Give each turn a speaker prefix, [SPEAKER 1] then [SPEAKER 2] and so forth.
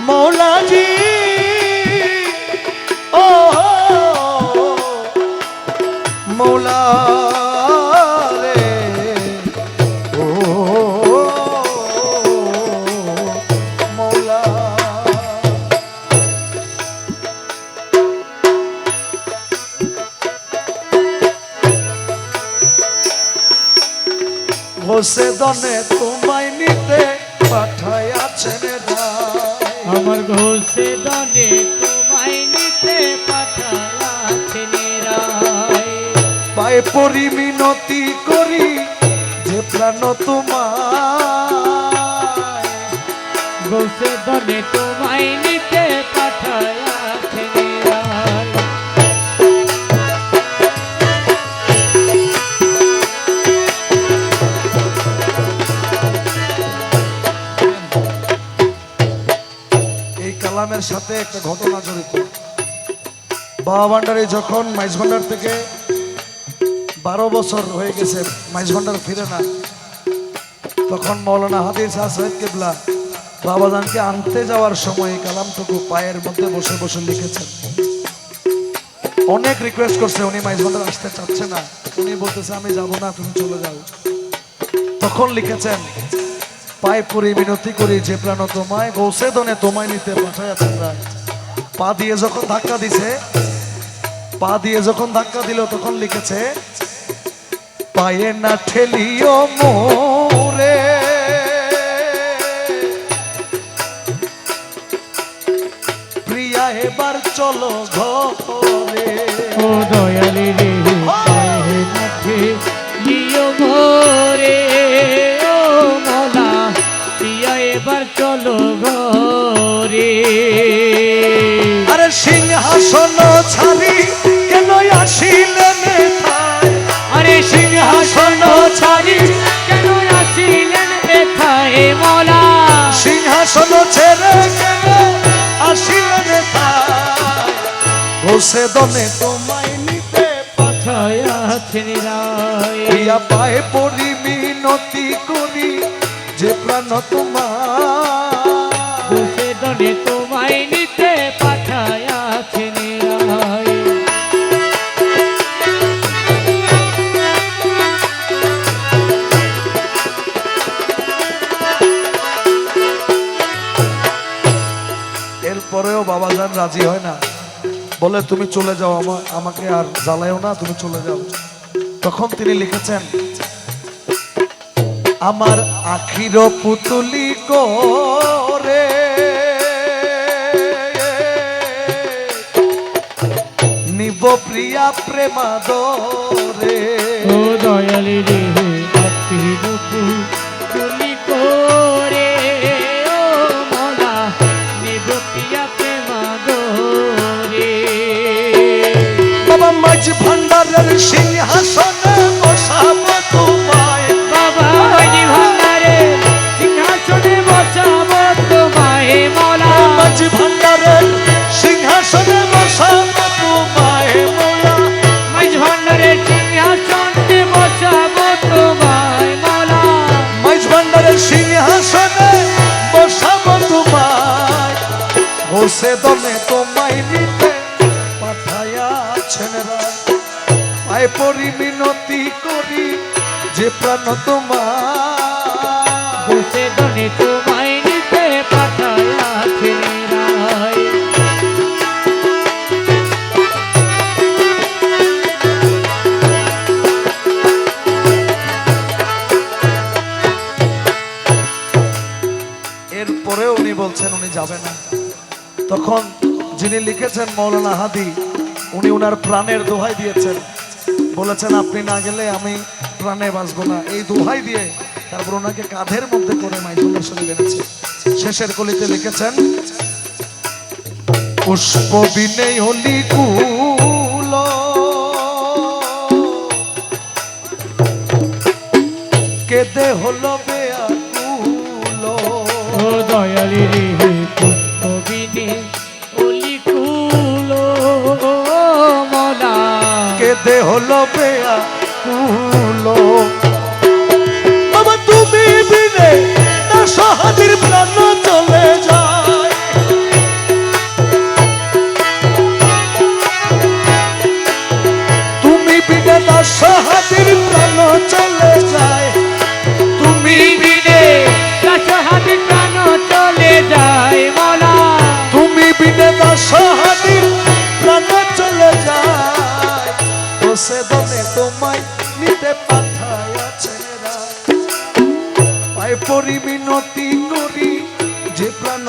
[SPEAKER 1] মৌলাজি ও মৌলা রে ও মৌলা ঘষে দনে তোমায় নিতে পাঠাইয়াছেন
[SPEAKER 2] আমার ঘষে দনে তোমায় নিতে পাঠাইয়াছেন
[SPEAKER 1] পায়ে পড়ি মিনতি করি যে প্রাণ তোমায়
[SPEAKER 2] ঘষে দনে তোমায় নিতে পাঠাইয়াছেন
[SPEAKER 1] কালামের সাথে একটা ঘটনা জড়িত। বাবা ভান্ডারী যখন মাইজ ভান্ডার থেকে 12 বছর হয়ে গেছে মাইজ ভান্ডার ফিরে না, তখন মৌলানা হাদি শাহ সাহেব কিবলা বাবাজানকে আনতে যাওয়ার সময় কালামটুকু পায়ের মধ্যে বসে বসে লিখেছেন। অনেক রিকোয়েস্ট করছে, উনি মাইজ ভান্ডার আসতে চাচ্ছে না, উনি বলতেছে আমি যাব না, তুমি চলে যাও। তখন লিখেছেন পায়ে পড়ি মিনতি করি যে প্রাণ তোমায় গৌসে দনে তোমায় নিতে পাঠাইয়াছেন। পা দিয়ে যখন ধাক্কা দিছে, পা দিয়ে যখন ধাক্কা দিল তখন লিখেছে পায়ে না ঠেলিও মোরে প্রিয়া এবার চলো ঘরে।
[SPEAKER 2] ও দয়ালি রে পায়ে না ঠেলিও মোরে এবার চলো ঘরে।
[SPEAKER 1] আরে সিংহাসন ছাড়ি কেন আসিলেন এথায়?
[SPEAKER 2] আরে সিংহাসন ছাড়ি কেন আসিলেন এথায় মৌলা?
[SPEAKER 1] সিংহাসন ছেড়ে কেন আসিলেন এথায়? ঘষে দনে তোমায় নিতে
[SPEAKER 2] পাঠাইয়াছেন
[SPEAKER 1] প্রিয়া পায়ে পড়ি মিনতি করি যে প্রাণ তোমায়
[SPEAKER 2] ঘষে দনে তোমায় নিতে পাঠাইয়াছেন
[SPEAKER 1] এরপরেও বাবাজান রাজি হয় না, বলে তুমি চলে যাও, আমাকে আর জ্বালায়ও না, তুমি চলে যাও। তখন তিনি লিখেছেন আমার আখির পুতুলি করে নিব প্রিয়া প্রেমাদরে।
[SPEAKER 2] ও দয়ালি রে আখির পুতুলি করে ও মৌলা নিব প্রিয়া প্রেমাদরে।
[SPEAKER 1] বাবা মাঝ ভান্ডারের সিংহাসনে বসাবো তোমায়,
[SPEAKER 2] বাবা মাঝ ভান্ডারের সিংহাসনে বসাবো তোমায় মৌলা।
[SPEAKER 1] মাঝ ভান্ডারের সিংহাসনে বসাবো তোমায় মৌলা।
[SPEAKER 2] মাঝ ভান্ডারের সিংহাসনে বসাবো তোমায় মৌলা।
[SPEAKER 1] মাঝ ভান্ডারের সিংহাসনে বসাবো তোমায় ঘষে দনে তোমায় নিতে পাঠাইয়াছেন রায়। পায়ে পড়ি মিনতি করি যে প্রাণ তোমায়
[SPEAKER 2] ঘষে দনে তোমায় নিতে পাঠাইয়াছেন রায়।
[SPEAKER 1] এরপরেও উনি বলছেন উনি যাবেন না। তখন যিনি লিখেছেন মৌলানা হাদি, উনি উনার প্রাণের দোহাই দিয়েছেন, বলেছেন আপনি না গেলে আমি প্রাণে বাঁচবো না। এই দোহাই দিয়ে তারপর ওনাকে কাঁধের মধ্যে করে মাইজুল্লাহ শরীফ এনেছে। শেষের কলিতে লিখেছেন পুষ্প বিনেই হলি কুল কেদে হলো বেয়াকুল।
[SPEAKER 2] ও দয়ালি রে পুষ্প বিনে অলি কুল মৌলা
[SPEAKER 1] কেদে হলো বেয়াকুল। বাবা তুমি বিনে না সহাদির প্রাণ চলে যায়, অসহায় প্রাণ চলে যায় গোসে দনে তোমায় নিতে পাঠাইয়াছে পায়ে পড়ি মিনতি করি যে প্রাণ